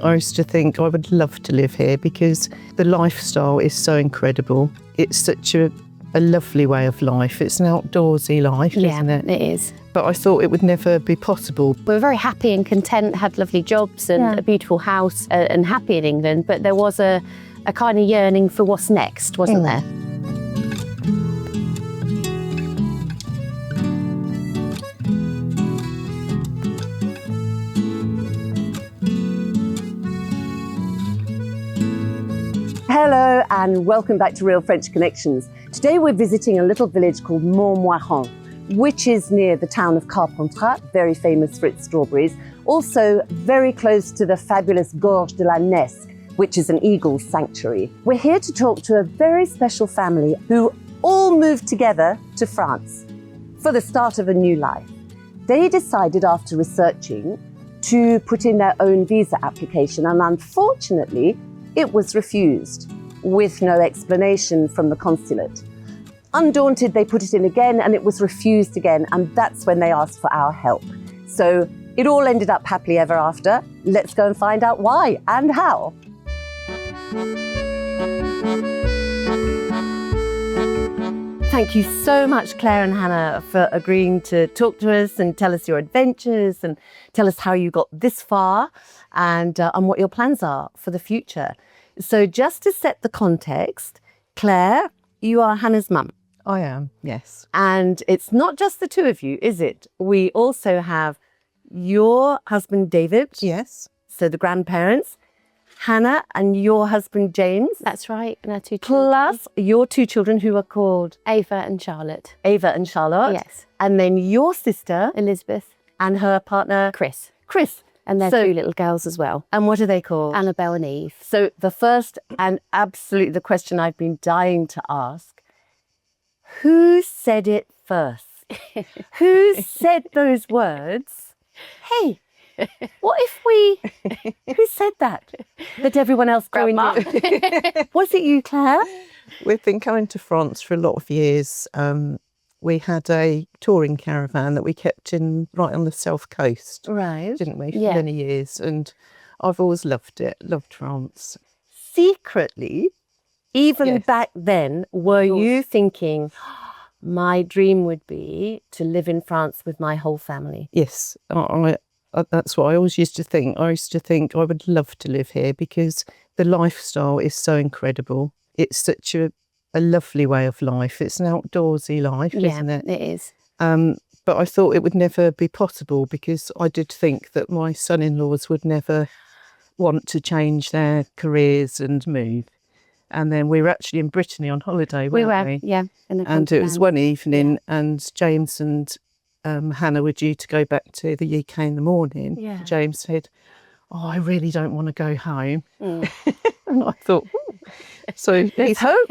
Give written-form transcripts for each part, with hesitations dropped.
I used to think I would love to live here because the lifestyle is so incredible. It's such a lovely way of life. It's an outdoorsy life, isn't it? Yeah, it is. But I thought it would never be possible. We were very happy and content, had lovely jobs and a beautiful house and happy in England, but there was a kind of yearning for what's next, wasn't there? Hello and welcome back to Real French Connections. Today we're visiting a little village called Mormoiron, which is near the town of Carpentras, very famous for its strawberries, also very close to the fabulous Gorge de la Nesque, which is an eagle sanctuary. We're here to talk to a very special family who all moved together to France for the start of a new life. They decided after researching to put in their own visa application, and unfortunately it was refused with no explanation from the consulate. Undaunted, they put it in again and it was refused again, and that's when they asked for our help. So it all ended up happily ever after. Let's go and find out why and how. Thank you so much, Claire and Hannah, for agreeing to talk to us and tell us your adventures and tell us how you got this far and what your plans are for the future. So just to set the context, Claire, you are Hannah's mum. I am, yes. And it's not just the two of you, is it? We also have your husband, David. Yes. So the grandparents, Hannah and your husband, James. That's right, and our two children. Plus your two children who are called Ava and Charlotte. Ava and Charlotte. Yes. And then your sister Elizabeth. and her partner, Chris. Chris. And their So- two little girls as well, And what are they called? Annabelle and Eve. So the first and absolutely the question I've been dying to ask, who said it first? Who said those words? Hey, what if we, who said that? That everyone else going Grandma. Was it you, Claire? We've been coming to France for a lot of years. We had a touring caravan that we kept in right on the south coast, Right. didn't we, for Yeah. many years. And I've always loved it, loved France. Secretly, even Yes. back then, were you thinking, my dream would be to live in France with my whole family? Yes, that's what I always used to think. I used to think I would love to live here because the lifestyle is so incredible. It's such a lovely way of life. It's an outdoorsy life, isn't it? It is. But I thought it would never be possible because I did think that my son-in-laws would never want to change their careers and move. And then we were actually in Brittany on holiday, weren't we? Yeah. And it was one evening and James and Hannah were due to go back to the UK in the morning. Yeah. James said, "Oh, I really don't want to go home." And I thought, so there's hope.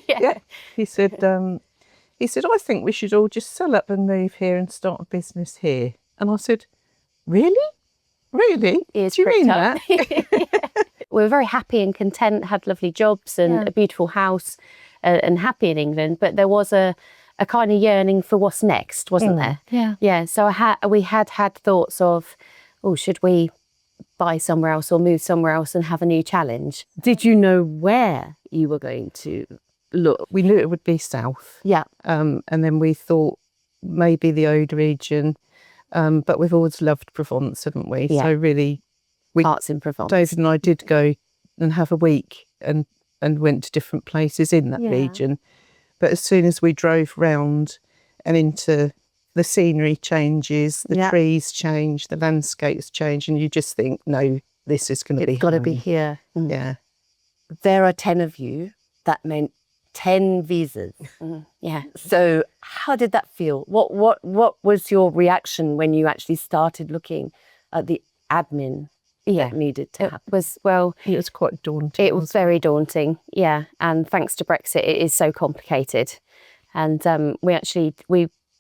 Yeah. He said, I think we should all just sell up and move here and start a business here. And I said, really? Really? Ears Do you mean pricked that? We were very happy and content, had lovely jobs and a beautiful house and happy in England, but there was a kind of yearning for what's next, wasn't there? Yeah. Yeah, so we had thoughts of, oh, should we buy somewhere else or move somewhere else and have a new challenge? Did you know where you were going to look? We knew it would be south. Yeah. And then we thought maybe the Aude region. But we've always loved Provence, haven't we? Yeah. So really, Parts in Provence. David and I did go and have a week and went to different places in that region. But as soon as we drove round and into the scenery changes, the trees change, the landscapes change, and you just think, no, this is going to be It's got to home. be here. Yeah. There are 10 of you. That meant 10 visas. Yeah. So how did that feel? What was your reaction when you actually started looking at the admin that needed to happen? It was quite daunting. It was very daunting, yeah. And thanks to Brexit, it is so complicated. And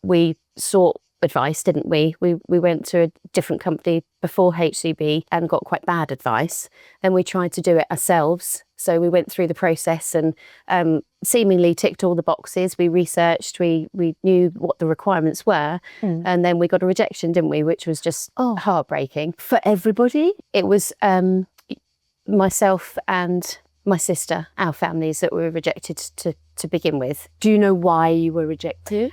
we sought advice, didn't we? We went to a different company before HCB and got quite bad advice. Then we tried to do it ourselves. So we went through the process and seemingly ticked all the boxes. We researched, we knew what the requirements were. And then we got a rejection, didn't we? Which was just heartbreaking. For everybody? It was myself and my sister, our families that were rejected to begin with. Do you know why you were rejected?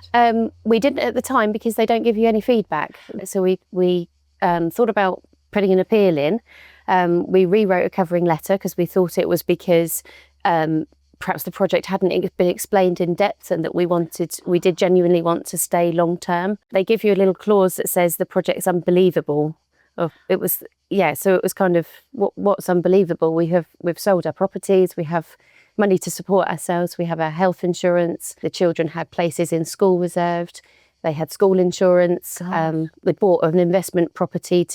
We didn't at the time because they don't give you any feedback. So we thought about putting an appeal in. We rewrote a covering letter because we thought it was because perhaps the project hadn't been explained in depth and that we did genuinely want to stay long term. They give you a little clause that says the project's unbelievable. So it was kind of what's unbelievable. We've sold our properties, we have money to support ourselves, we have our health insurance, the children had places in school reserved, they had school insurance, we bought an investment property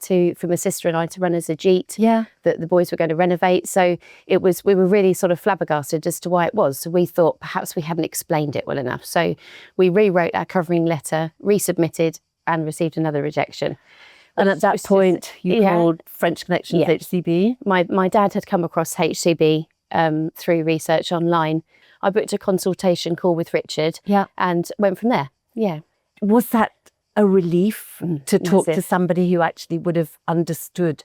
for my sister and I to run as a jeet that the boys were going to renovate. So we were really sort of flabbergasted as to why it was. So we thought perhaps we hadn't explained it well enough. So we rewrote our covering letter, resubmitted and received another rejection. And at that point, you called French Connections HCB. My dad had come across HCB through research online. I booked a consultation call with Richard and went from there. Yeah. Was that a relief to talk to somebody who actually would have understood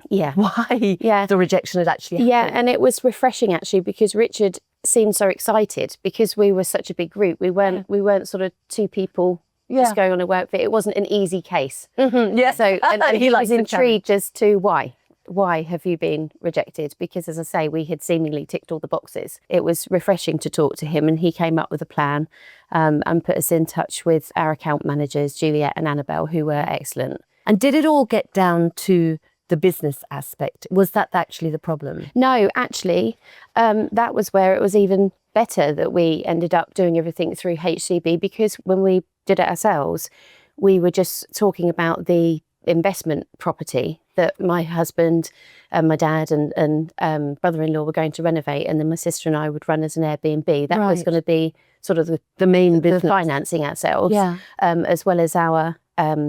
why the rejection had actually happened? Yeah, and it was refreshing actually because Richard seemed so excited because we were such a big group. We weren't sort of two people just going on a work fit. It wasn't an easy case. So and he was intrigued as to why. Why have you been rejected? Because as I say, we had seemingly ticked all the boxes. It was refreshing to talk to him and he came up with a plan and put us in touch with our account managers, Juliet and Annabelle, who were excellent. And did it all get down to the business aspect? Was that actually the problem? No, actually, that was where it was even better that we ended up doing everything through HCB, because when we did it ourselves, we were just talking about the investment property that my husband and my dad and brother-in-law were going to renovate, and then my sister and I would run as an Airbnb. That was going to be sort of the main business, financing ourselves, as well as our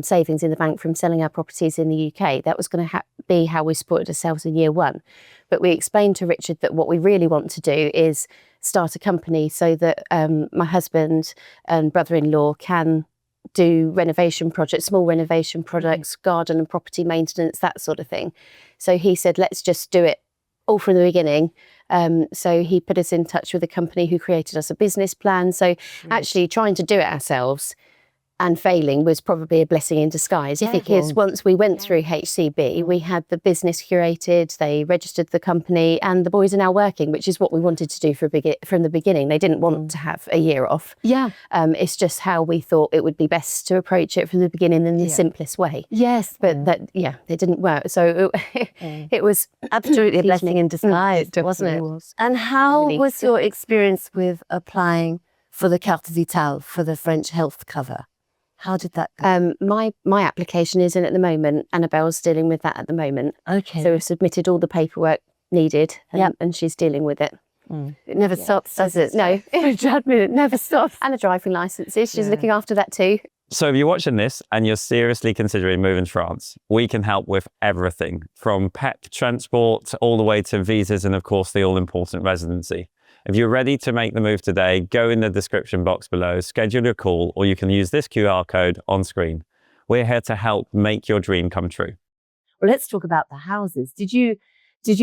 savings in the bank from selling our properties in the UK. That was going to be how we supported ourselves in year one. But we explained to Richard that what we really want to do is start a company so that my husband and brother-in-law can do renovation projects, small renovation projects, garden and property maintenance, that sort of thing. So he said, let's just do it all from the beginning. So he put us in touch with a company who created us a business plan. So actually trying to do it ourselves and failing was probably a blessing in disguise, because once we went through HCB, we had the business curated, they registered the company, and the boys are now working, which is what we wanted to do from the beginning. They didn't want to have a year off. It's just how we thought it would be best to approach it from the beginning in the simplest way. But they didn't work. So it was absolutely a blessing in disguise, wasn't it? Was. And how was your experience with applying for the Carte Vitale, for the French health cover? How did that go? My application is in at the moment. Annabelle's dealing with that at the moment. Okay. So we've submitted all the paperwork needed and she's dealing with it. It never stops, does it? No. It never stops. And a driving licence. She's looking after that too. So if you're watching this and you're seriously considering moving to France, we can help with everything from pet transport all the way to visas and of course the all-important residency. If you're ready to make the move today, go in the description box below, schedule your call, or you can use this QR code on screen. We're here to help make your dream come true. Well, let's talk about the houses. Did you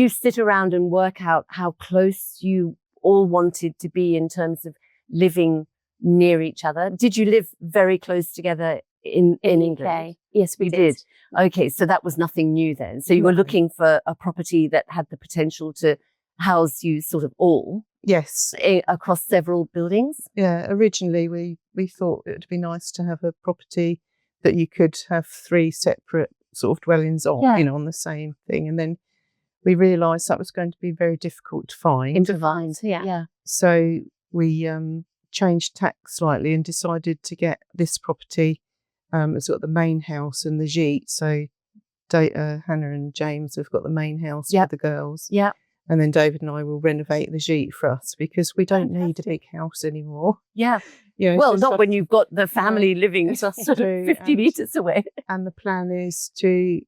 sit around and work out how close you all wanted to be in terms of living near each other? Did you live very close together in England? Yes, we did. Okay, so that was nothing new then. So you were looking for a property that had the potential to house you sort of all. Yes. Across several buildings? Yeah, originally we thought it would be nice to have a property that you could have 3 separate sort of dwellings on, on the same thing. And then we realised that was going to be very difficult to find. So we changed tack slightly and decided to get this property. It's got the main house and the gîte. So Hannah and James have got the main house for the girls. And then David and I will renovate the gîte for us, because we don't need a big house anymore. Well, not when you've got the family living sort of 50 metres away. And the plan is to,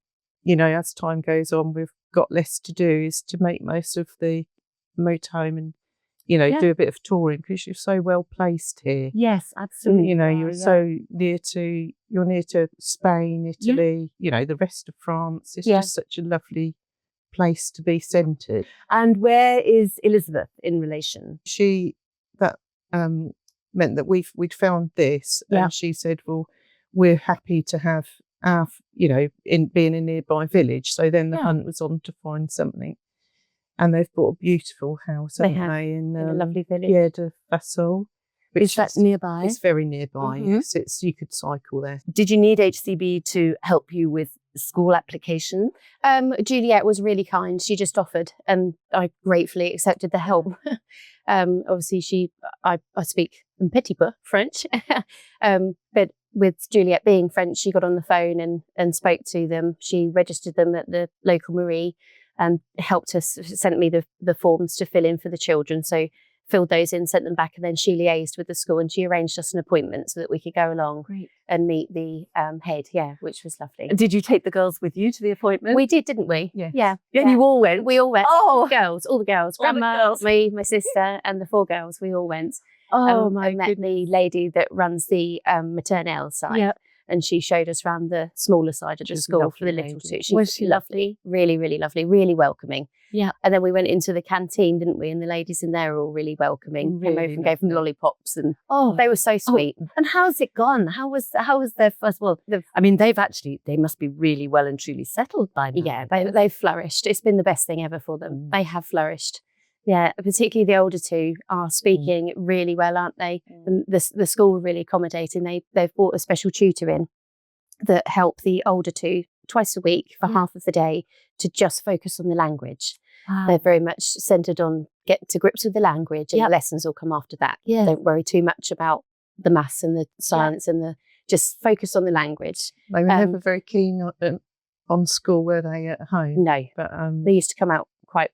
as time goes on, we've got less to do, is to make most of the motorhome and, do a bit of touring, because you're so well placed here. Yes, absolutely. You're so near to Spain, Italy, the rest of France. It's just such a lovely place to be centred. And where is Elizabeth in relation? That meant that we'd found this, Yeah. and she said, well, we're happy to have our, in being a nearby village. So then the hunt was on to find something. And they've bought a beautiful house, haven't they? In a lovely village. Yeah, de Fassol. Is that nearby? It's very nearby. Mhm. Yes, you could cycle there. Did you need HCB to help you with school application? Juliet was really kind. She just offered, and I gratefully accepted the help. Obviously, I speak un petit peu French, but with Juliet being French, she got on the phone and spoke to them. She registered them at the local Marie and helped us, sent me the forms to fill in for the children. So filled those in, sent them back, and then she liaised with the school and she arranged us an appointment so that we could go along and meet the head, which was lovely. Did you take the girls with you to the appointment? We did, didn't we? Yeah. Yeah. And you all went? We all went. Oh. All the girls. All the Grandma, girls. me, my sister, and the 4 girls. We all went. Oh, I met the lady that runs the maternelle side. Yeah. And she showed us around the smaller side of the She's a school for the lovely little lady. two. She Was was she lovely, really, really lovely, really welcoming. Yeah. And then we went into the canteen, didn't we? And the ladies in there were all really welcoming. Came over Really and gave them lovely. lollipops, and Oh, they were so sweet. and how's it gone? How was their first? Well, I mean, they must be really well and truly settled by now. Yeah, they've flourished. It's been the best thing ever for them. They have flourished. Yeah, particularly the older two are speaking really well, aren't they? And the school were really accommodating. They've brought a special tutor in that help the older two twice a week for half of the day to just focus on the language. Wow. They're very much centred on get to grips with the language, and the lessons will come after that. Yeah. Don't worry too much about the maths and the science and just focus on the language. They were never very keen on school, were they, at home? No, But they used to come out quite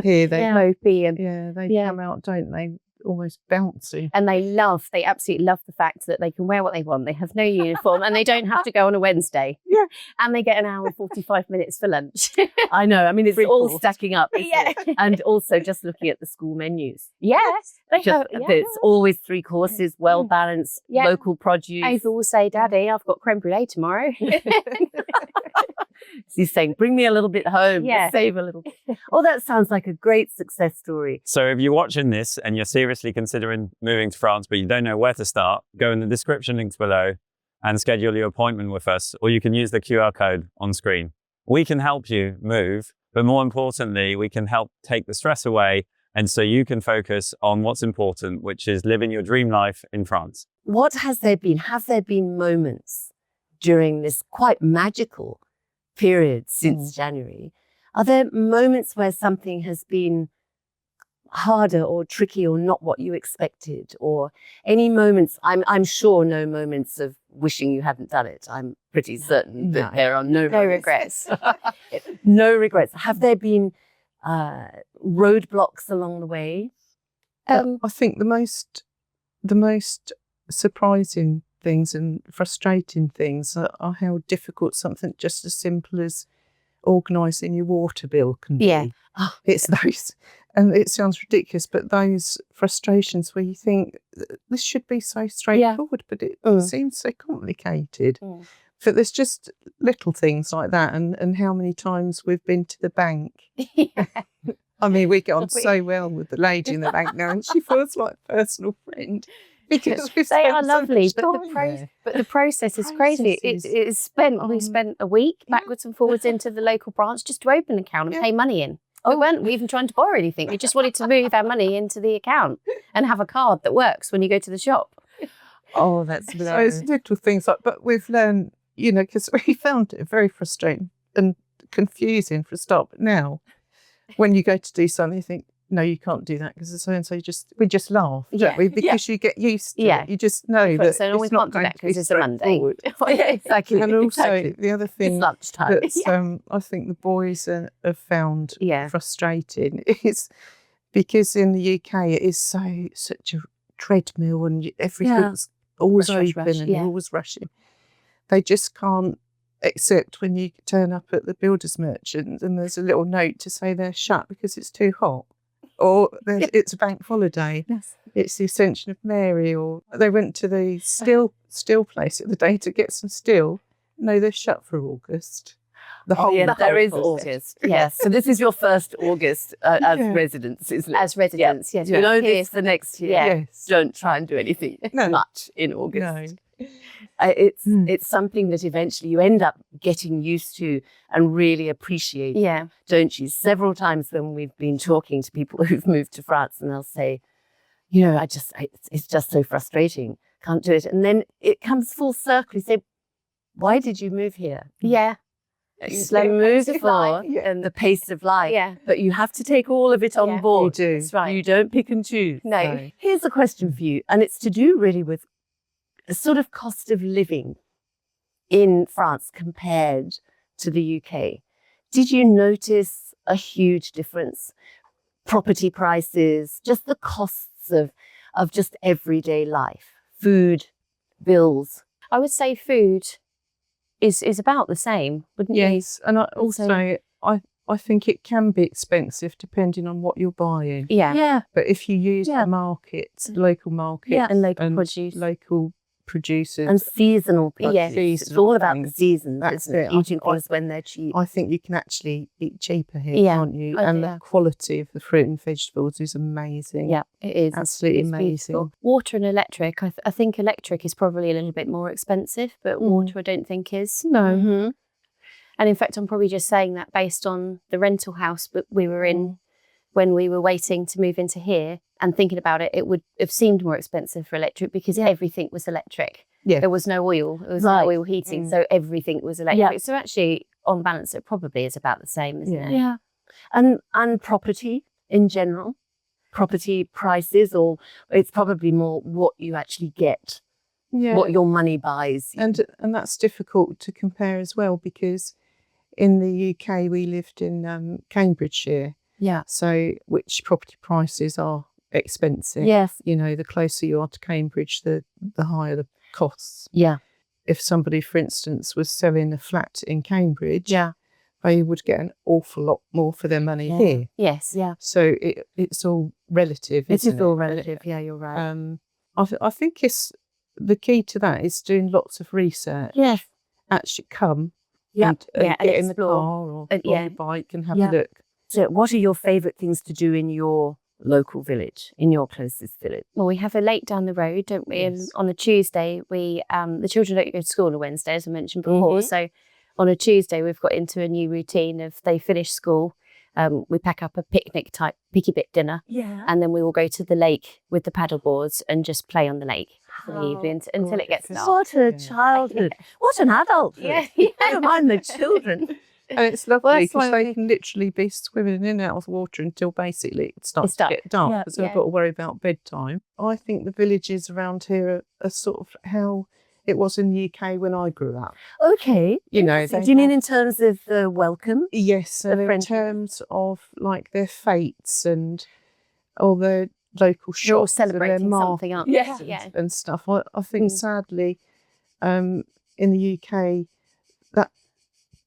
here they mopey and they come out, don't they? Almost bouncy. and they absolutely love the fact that they can wear what they want. They have no uniform and they don't have to go on a Wednesday. Yeah. And they get an hour and 45 minutes for lunch. I know. I mean, it's all Three-fourths. stacking up. isn't Yeah. it? And also just looking at the school menus. Yes. They have, It's always 3 courses, well balanced, Yeah. local produce. Ava will say, Daddy, I've got creme brulee tomorrow. She's saying, bring me a little bit home. Yeah. Just save a little bit. Oh, that sounds like a great success story. So if you're watching this and you're seriously considering moving to France, but you don't know where to start, go in the description links below and schedule your appointment with us, or you can use the QR code on screen. We can help you move, but more importantly, we can help take the stress away, and so you can focus on what's important, which is living your dream life in France. What has there been? Have there been moments during this quite magical period since January? Are there moments where something has been harder or tricky or not what you expected, or any moments? I'm sure no moments of wishing you hadn't done it. I'm pretty certain that there are no regrets. No regrets. Have there been roadblocks along the way? I think the most surprising things and frustrating things are how difficult something just as simple as organising your water bill can be. Yeah. It's those, and it sounds ridiculous, but those frustrations where you think this should be so straightforward, but it seems so complicated. But there's just little things like that, and how many times we've been to the bank. I mean, we get on so well with the lady in the bank now, and she feels like a personal friend. Because They are lovely, but the process is crazy. It's spent. We spent a week backwards and forwards into the local branch just to open an account and pay money in. We weren't even trying to borrow anything. We just wanted to move our money into the account and have a card that works when you go to the shop. Oh, that's So it's little things like, but we've learned, because we found it very frustrating and confusing for a start. But now, when you go to do something, you think, no, you can't do that because so and so. We just laugh, don't we? Because you get used to it. You just know that So we it's not can't do going that to be because it's a Monday. Yeah, exactly. And also exactly. the other thing It's lunchtime. that I think the boys have found Yeah. frustrating is because in the UK it is such a treadmill and everything's always Rush, open rush, and yeah. you're always rushing. They just can't accept when you turn up at the builder's merchant and there's a little note to say they're shut because it's too hot. Or it's a bank holiday. Yes. It's the Ascension of Mary. Or they went to the steel place the other day to get some steel. No, they're shut for August. The whole, yeah, the there whole is process. August. Yes. So this is your first August as Yeah. residents, isn't it? As residents, yes. You know Here- this for next year. Yeah. Yes. Don't try and do anything No. much in August. No. It's something that eventually you end up getting used to and really appreciate, Yeah. don't you? Several times when we've been talking to people who've moved to France, and they'll say, you know, it's just so frustrating. Can't do it. And then it comes full circle. You say, why did you move here? Yeah. It's like move for Yeah. the pace of life. Yeah. But you have to take all of it on Yeah. board. You do. That's right. You don't pick and choose. No. Here's a question for you, and it's to do really with the sort of cost of living in France compared to the UK. Did you notice a huge difference? Property prices, just the costs of just everyday life, food, bills. I would say food is about the same, wouldn't you? Yes, and I also I think it can be expensive depending on what you're buying. Yeah. But if you use Yeah. the markets, local markets, Yeah. And local produce. local producers, And seasonal Like prices. Yes. It's all about the things. seasons, That's isn't it? it. Eating things when they're cheap. I think you can actually eat cheaper here, Yeah. can't you? Oh, And yeah. the quality of the fruit and vegetables is amazing. Yeah, it is. Absolutely It's amazing. beautiful. Water and electric. I think electric is probably a little bit more expensive, but water I don't think is. No. Mhm. And in fact, I'm probably just saying that based on the rental house that we were in when we were waiting to move into here, and thinking about it, it would have seemed more expensive for electric because everything was electric. Yeah. There was no oil. There was Right. no oil heating. So everything was electric. Yeah. So actually, on balance, it probably is about the same, isn't it? Yeah. And property in general, property prices, or it's probably more what you actually get, Yeah. what your money buys. And that's difficult to compare as well because in the UK we lived in Cambridgeshire, Yeah. so which property prices are expensive. Yes. You know, the closer you are to Cambridge, the higher the costs. Yeah. If somebody, for instance, was selling a flat in Cambridge, Yeah. they would get an awful lot more for their money Yeah. here. Yes. Yeah. So it's all relative. It isn't is all relative. Yeah, you're right. I think it's the key to that is doing lots of research. Yes. Actually come Yeah. and Yeah, and get in the explore. car or And on yeah. your bike and have Yeah. a look. So what are your favourite things to do in your local village, in your closest village? Well, we have a lake down the road, don't we? And Yes. on a Tuesday, we the children don't go to school on a Wednesday, as I mentioned before. Mhm. So on a Tuesday, we've got into a new routine of they finish school, we pack up a picnic type picky bit dinner, Yeah. and then we will go to the lake with the paddle boards and just play on the lake for the How evening until it gets gorgeous. dark. What a Yeah. childhood. What an adulthood. Yeah. Never mind the children. And it's lovely that's because why they can literally be swimming in and out of the water until basically it starts to dark. get dark Yeah. because they've Yeah. got to worry about bedtime. I think the villages around here are sort of how it was in the UK when I grew up. Okay. You know, So they do you mean have- in terms of the welcome? Yes, and in French- terms of like their fêtes and all the local You're all shops and their celebrating something, aren't you? Yeah. Yeah. and stuff. I think sadly, in the UK, that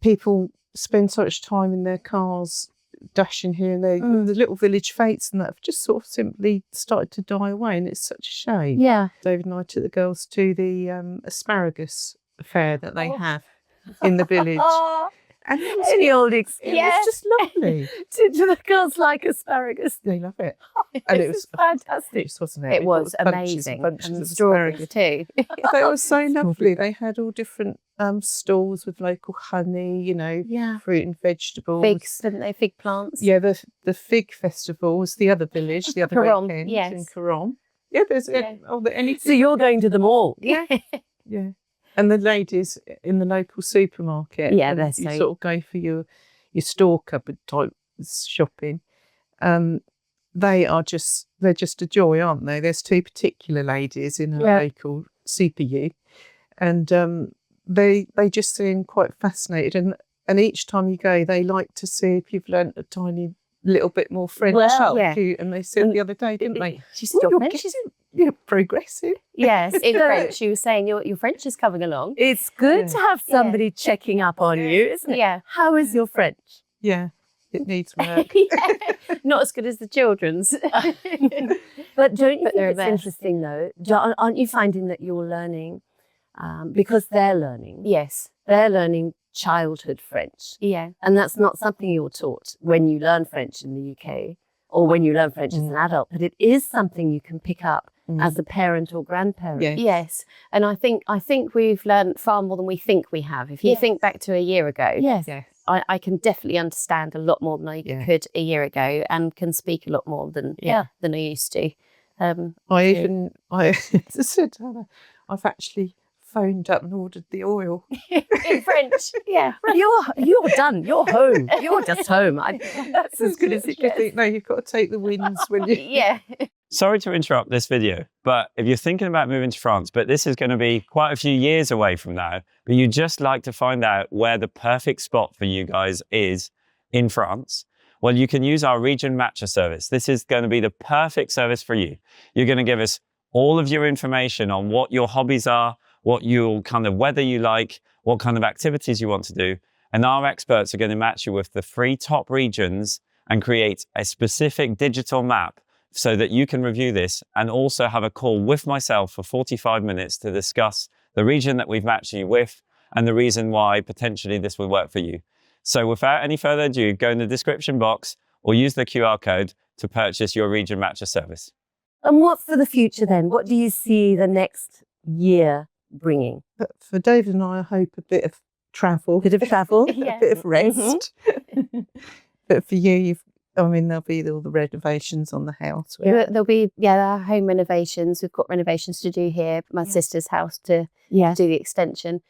people spend so much time in their cars dashing here and there. The little village fêtes and that have just sort of simply started to die away, and it's such a shame. Yeah. David and I took the girls to the asparagus fair that they have in the village. And it was, Any old it experience. was just lovely. Do the girls like asparagus? They love it. And it was fantastic. just, wasn't it? It was Bunches and amazing. bunches And of the strawberries asparagus. too. They were so lovely. They had all different stalls with local honey, you know, Yeah. fruit and vegetables. Figs, didn't they? Fig plants. Yeah, the fig festival was the other village, the other Caron, weekend in yes. Caron. Yeah, there's Yeah. anything. So you're going to them all? Yeah. Yeah. And the ladies in the local supermarket. Yeah, and they're you so- sort of go for your store cupboard type shopping. They're just a joy, aren't they? There's two particular ladies in a Yeah. local super U, and they just seem quite fascinated. And each time you go, they like to see if you've learnt a tiny little bit more French. Well, yeah. And they said the other day, didn't they? She's "Oh, still you're French. you're progressive. Yes, in So- French. She was saying your French is coming along. It's good Yeah. to have somebody checking up on you, isn't it? Yeah. How is your French? Yeah, it needs work. Yeah. Not as good as the children's. But don't you But think they're it's best. interesting, though? Aren't you finding that you're learning because they're learning? Yes. They're learning childhood French. Yeah. And that's not something you're taught when you learn French in the UK or when you learn French as an adult, but it is something you can pick up as a parent or grandparent. Yeah. Yes. And I think we've learned far more than we think we have. If you think back to a year ago, Yes. Yes. I can definitely understand a lot more than I could a year ago, and can speak a lot more than I used to. I said, Hannah, I've actually phoned up and ordered the oil. In French. Yeah. You're done. You're home. You're just home. That's as good as it You gets. think, no, you've got to take the wins when you. Yeah. Sorry to interrupt this video, but if you're thinking about moving to France, but this is going to be quite a few years away from now, but you just like to find out where the perfect spot for you guys is in France, well, you can use our Region Matcher service. This is going to be the perfect service for you. You're going to give us all of your information on what your hobbies are, what your kind of weather you like, what kind of activities you want to do. And our experts are going to match you with the 3 top regions and create a specific digital map so that you can review this and also have a call with myself for 45 minutes to discuss the region that we've matched you with and the reason why potentially this will work for you. So without any further ado, go in the description box or use the QR code to purchase your Region Matcher service. And what's for the future then? What do you see the next year bringing? But for David and I hope a bit of travel. Bit of travel? Yeah. A bit of rest. But for you, there'll be all the renovations on the house. There'll be, our home renovations. We've got renovations to do here. My sister's house to do the extension.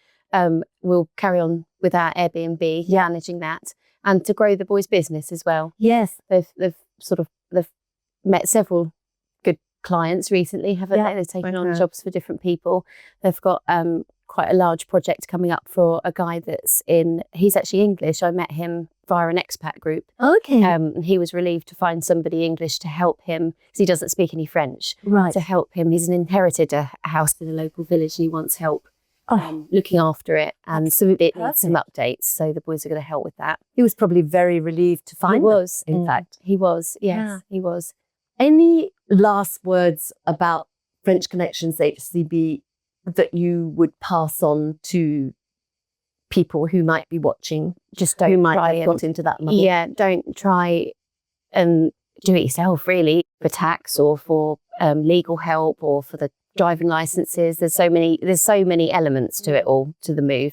We'll carry on with our Airbnb, managing that, and to grow the boys' business as well. Yes. They've met several good clients recently, haven't they? They've taken on jobs for different people. They've got quite a large project coming up for a guy he's actually English. I met him via an expat group. Okay. He was relieved to find somebody English to help him because he doesn't speak any French. Right. To help him. He's inherited a house in a local village and he wants help looking after it. And so it needs some updates. So the boys are going to help with that. He was probably very relieved to find in fact. He was, yes, he was. Any last words about French Connections HCB that you would pass on to people who might be watching? Just don't who might try have got into that muddle? Yeah, don't try and do it yourself, really, for tax or for legal help or for the driving licenses. There's so many elements to it all, to the move,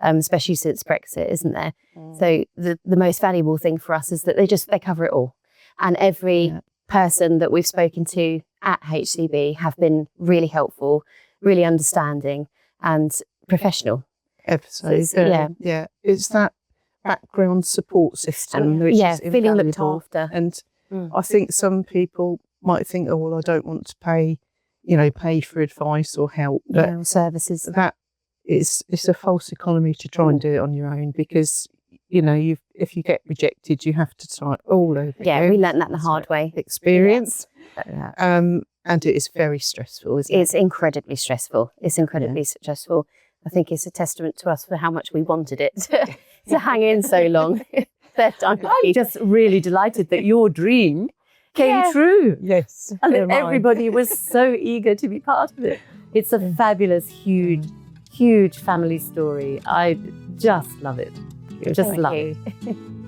especially since Brexit, isn't there? So the most valuable thing for us is that they cover it all. And every person that we've spoken to at HCB have been really helpful, really understanding and professional. Episodes. So It's that background support system which is feeling looked invaluable. after. And I think some people might think, oh, well, I don't want to pay for advice or help. But services. that it's a false economy to try and do it on your own because, if you get rejected, you have to start all over Yeah, again. we learnt that the hard way. Experience. And it is very stressful, isn't it? It's incredibly stressful. It's incredibly stressful. I think it's a testament to us for how much we wanted it to hang in so long. I'm just really delighted that your dream came true. Yes. And that everybody was so eager to be part of it. It's a fabulous, huge, huge family story. I just love it. Just love it.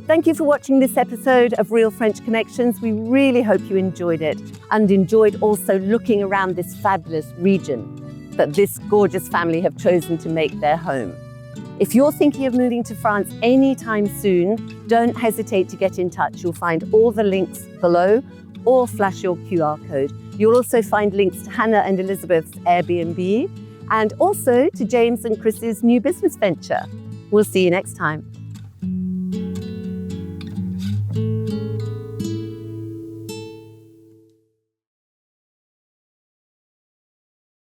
Thank you for watching this episode of Real French Connections. We really hope you enjoyed it and enjoyed also looking around this fabulous region that this gorgeous family have chosen to make their home. If you're thinking of moving to France anytime soon, don't hesitate to get in touch. You'll find all the links below or flash your QR code. You'll also find links to Hannah and Elizabeth's Airbnb and also to James and Chris's new business venture. We'll see you next time.